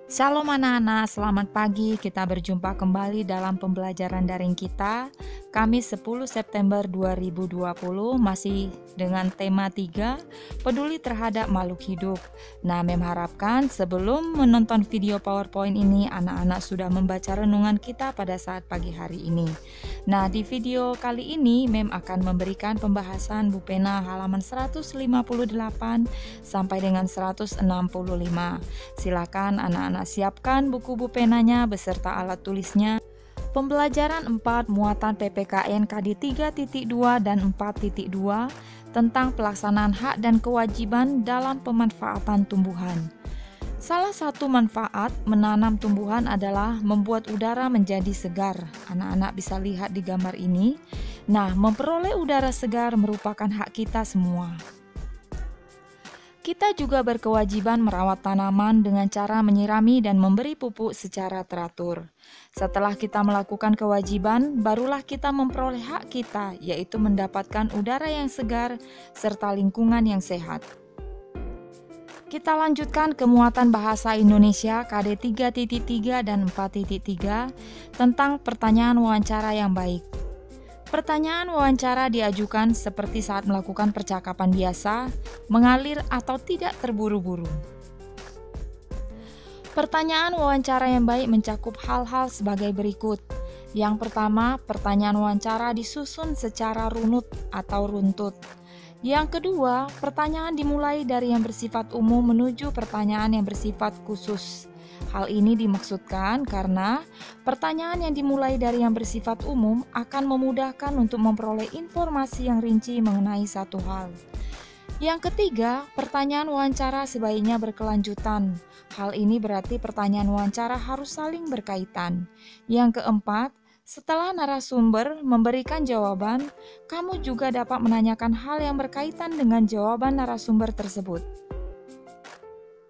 Shalom anak-anak, selamat pagi. Kita berjumpa kembali dalam pembelajaran daring kita. Kamis 10 September 2020 masih dengan tema 3, peduli terhadap makhluk hidup. Nah, Mem harapkan sebelum menonton video PowerPoint ini, anak-anak sudah membaca renungan kita pada saat pagi hari ini. Nah, di video kali ini Mem akan memberikan pembahasan Bu Pena halaman 158 sampai dengan 165. Silakan anak-anak siapkan buku Bu Penanya beserta alat tulisnya. Pembelajaran 4 muatan PPKN KD 3.2 dan 4.2 tentang pelaksanaan hak dan kewajiban dalam pemanfaatan tumbuhan. Salah satu manfaat menanam tumbuhan adalah membuat udara menjadi segar. Anak-anak bisa lihat di gambar ini. Nah, memperoleh udara segar merupakan hak kita semua. Kita juga berkewajiban merawat tanaman dengan cara menyirami dan memberi pupuk secara teratur. Setelah kita melakukan kewajiban, barulah kita memperoleh hak kita, yaitu mendapatkan udara yang segar serta lingkungan yang sehat. Kita lanjutkan ke muatan bahasa Indonesia KD 3.3 dan 4.3 tentang pertanyaan wawancara yang baik. Pertanyaan wawancara diajukan seperti saat melakukan percakapan biasa, mengalir atau tidak terburu-buru. Pertanyaan wawancara yang baik mencakup hal-hal sebagai berikut. Yang pertama, pertanyaan wawancara disusun secara runut atau runtut. Yang kedua, pertanyaan dimulai dari yang bersifat umum menuju pertanyaan yang bersifat khusus. Hal ini dimaksudkan karena pertanyaan yang dimulai dari yang bersifat umum akan memudahkan untuk memperoleh informasi yang rinci mengenai satu hal. Yang ketiga, pertanyaan wawancara sebaiknya berkelanjutan. Hal ini berarti pertanyaan wawancara harus saling berkaitan. Yang keempat, setelah narasumber memberikan jawaban, kamu juga dapat menanyakan hal yang berkaitan dengan jawaban narasumber tersebut.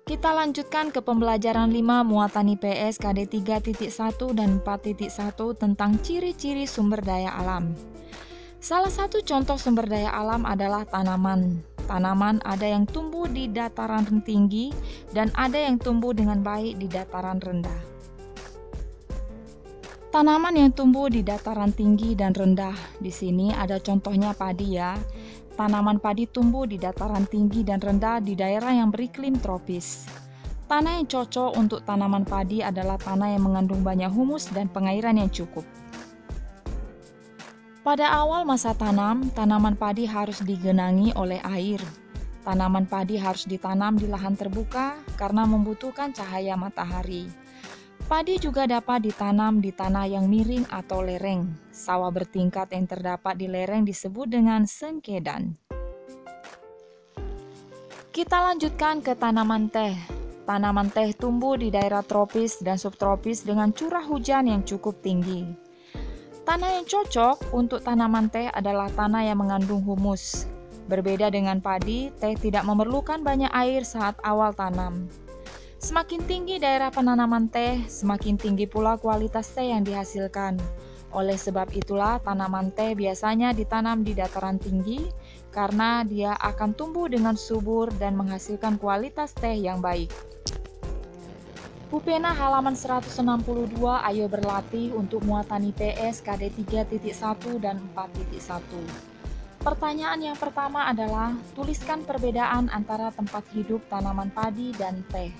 Kita lanjutkan ke pembelajaran 5 muatan IPS KD 3.1 dan 4.1 tentang ciri-ciri sumber daya alam. Salah satu contoh sumber daya alam adalah tanaman. Tanaman ada yang tumbuh di dataran tinggi dan ada yang tumbuh dengan baik di dataran rendah. Tanaman yang tumbuh di dataran tinggi dan rendah, di sini ada contohnya padi ya. Tanaman padi tumbuh di dataran tinggi dan rendah di daerah yang beriklim tropis. Tanah yang cocok untuk tanaman padi adalah tanah yang mengandung banyak humus dan pengairan yang cukup. Pada awal masa tanam, tanaman padi harus digenangi oleh air. Tanaman padi harus ditanam di lahan terbuka karena membutuhkan cahaya matahari. Padi juga dapat ditanam di tanah yang miring atau lereng. Sawah bertingkat yang terdapat di lereng disebut dengan sengkedan. Kita lanjutkan ke tanaman teh. Tanaman teh tumbuh di daerah tropis dan subtropis dengan curah hujan yang cukup tinggi. Tanah yang cocok untuk tanaman teh adalah tanah yang mengandung humus. Berbeda dengan padi, teh tidak memerlukan banyak air saat awal tanam. Semakin tinggi daerah penanaman teh, semakin tinggi pula kualitas teh yang dihasilkan. Oleh sebab itulah tanaman teh biasanya ditanam di dataran tinggi karena dia akan tumbuh dengan subur dan menghasilkan kualitas teh yang baik. Bu Pena halaman 162, ayo berlatih untuk muatan IPS KD 3.1 dan 4.1. Pertanyaan yang pertama adalah, tuliskan perbedaan antara tempat hidup tanaman padi dan teh.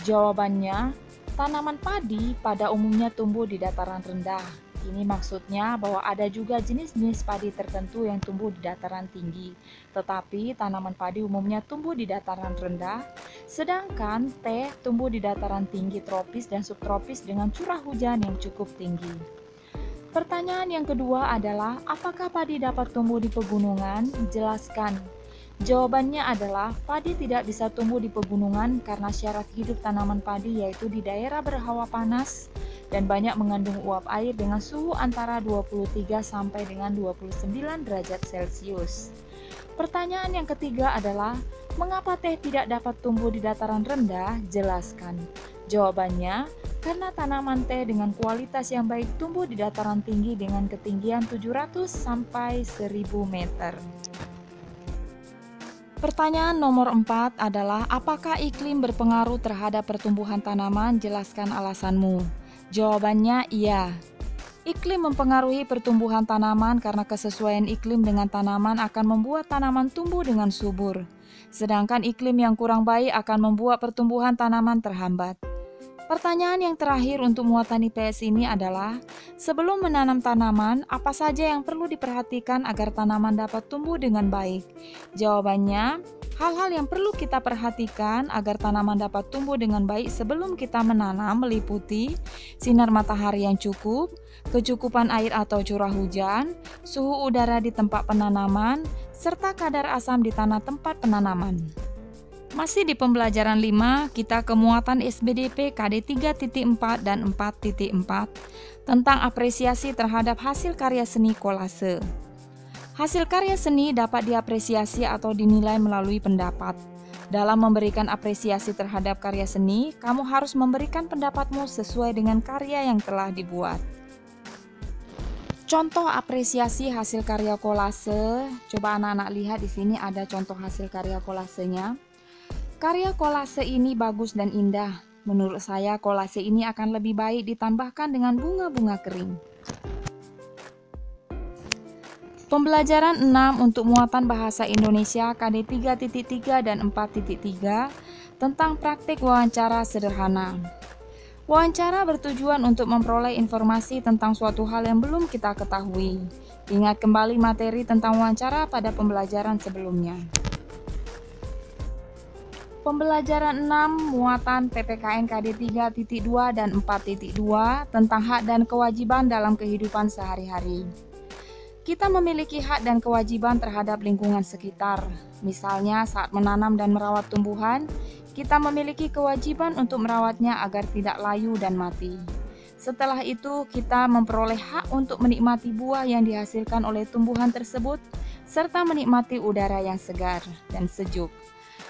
Jawabannya, tanaman padi pada umumnya tumbuh di dataran rendah. Ini maksudnya bahwa ada juga jenis-jenis padi tertentu yang tumbuh di dataran tinggi, tetapi tanaman padi umumnya tumbuh di dataran rendah, sedangkan teh tumbuh di dataran tinggi tropis dan subtropis dengan curah hujan yang cukup tinggi. Pertanyaan yang kedua adalah, apakah padi dapat tumbuh di pegunungan? Jelaskan. Jawabannya adalah, padi tidak bisa tumbuh di pegunungan karena syarat hidup tanaman padi yaitu di daerah berhawa panas dan banyak mengandung uap air dengan suhu antara 23 sampai dengan 29 derajat Celcius. Pertanyaan yang ketiga adalah, mengapa teh tidak dapat tumbuh di dataran rendah? Jelaskan. Jawabannya, karena tanaman teh dengan kualitas yang baik tumbuh di dataran tinggi dengan ketinggian 700 sampai 1000 meter. Pertanyaan nomor 4 adalah, apakah iklim berpengaruh terhadap pertumbuhan tanaman? Jelaskan alasanmu. Jawabannya iya. Iklim mempengaruhi pertumbuhan tanaman karena kesesuaian iklim dengan tanaman akan membuat tanaman tumbuh dengan subur. Sedangkan iklim yang kurang baik akan membuat pertumbuhan tanaman terhambat. Pertanyaan yang terakhir untuk muatan IPS ini adalah, sebelum menanam tanaman, apa saja yang perlu diperhatikan agar tanaman dapat tumbuh dengan baik? Jawabannya, hal-hal yang perlu kita perhatikan agar tanaman dapat tumbuh dengan baik sebelum kita menanam meliputi sinar matahari yang cukup, kecukupan air atau curah hujan, suhu udara di tempat penanaman, serta kadar asam di tanah tempat penanaman. Masih di pembelajaran 5, kita ke muatan SBDP KD 3.4 dan 4.4 tentang apresiasi terhadap hasil karya seni kolase. Hasil karya seni dapat diapresiasi atau dinilai melalui pendapat. Dalam memberikan apresiasi terhadap karya seni, kamu harus memberikan pendapatmu sesuai dengan karya yang telah dibuat. Contoh apresiasi hasil karya kolase. Coba anak-anak lihat di sini ada contoh hasil karya kolasenya. Karya kolase ini bagus dan indah. Menurut saya kolase ini akan lebih baik ditambahkan dengan bunga-bunga kering. Pembelajaran 6 untuk muatan bahasa Indonesia KD 3.3 dan 4.3 tentang praktik wawancara sederhana. Wawancara bertujuan untuk memperoleh informasi tentang suatu hal yang belum kita ketahui. Ingat kembali materi tentang wawancara pada pembelajaran sebelumnya. Pembelajaran 6 muatan PPKN KD 3.2 dan 4.2 tentang hak dan kewajiban dalam kehidupan sehari-hari. Kita memiliki hak dan kewajiban terhadap lingkungan sekitar. Misalnya saat menanam dan merawat tumbuhan, kita memiliki kewajiban untuk merawatnya agar tidak layu dan mati. Setelah itu, kita memperoleh hak untuk menikmati buah yang dihasilkan oleh tumbuhan tersebut, serta menikmati udara yang segar dan sejuk.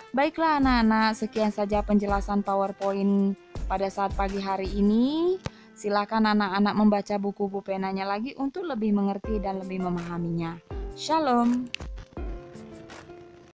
Baiklah anak-anak, sekian saja penjelasan PowerPoint pada saat pagi hari ini. Silakan anak-anak membaca buku pulpenanya lagi untuk lebih mengerti dan lebih memahaminya. Shalom.